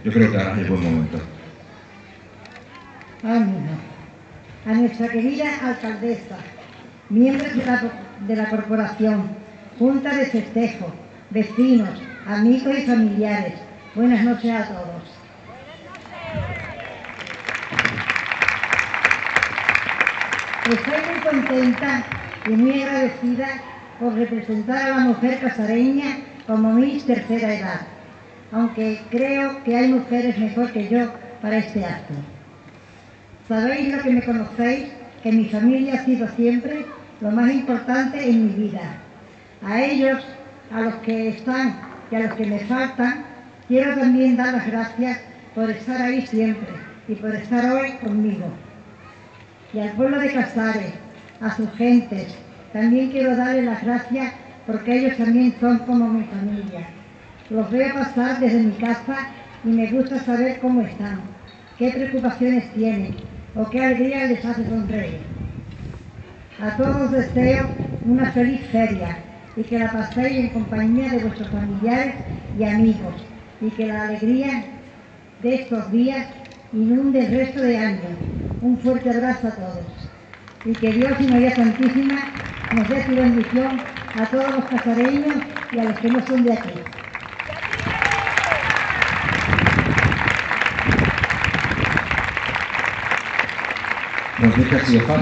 yo creo que ahora es el buen momento. Ánimo. A nuestra querida alcaldesa, miembros de la corporación, junta de festejo, vecinos, amigos y familiares, buenas noches a todos. Estoy muy contenta y muy agradecida por representar a la mujer casareña como Miss Tercera Edad, aunque creo que hay mujeres mejor que yo para este acto. Sabéis lo que me conocéis, que mi familia ha sido siempre lo más importante en mi vida. A ellos, a los que están y a los que me faltan, quiero también dar las gracias por estar ahí siempre y por estar hoy conmigo. Y al pueblo de Casares, a sus gentes, también quiero darles las gracias porque ellos también son como mi familia. Los veo pasar desde mi casa y me gusta saber cómo están, qué preocupaciones tienen o qué alegría les hace sonreír. A todos os deseo una feliz feria y que la paséis en compañía de vuestros familiares y amigos y que la alegría de estos días inunde el resto de año. Un fuerte abrazo a todos y que Dios y María Santísima nos dé su bendición a todos los casareños y a los que no son de aquí. Nos deja así de fácil.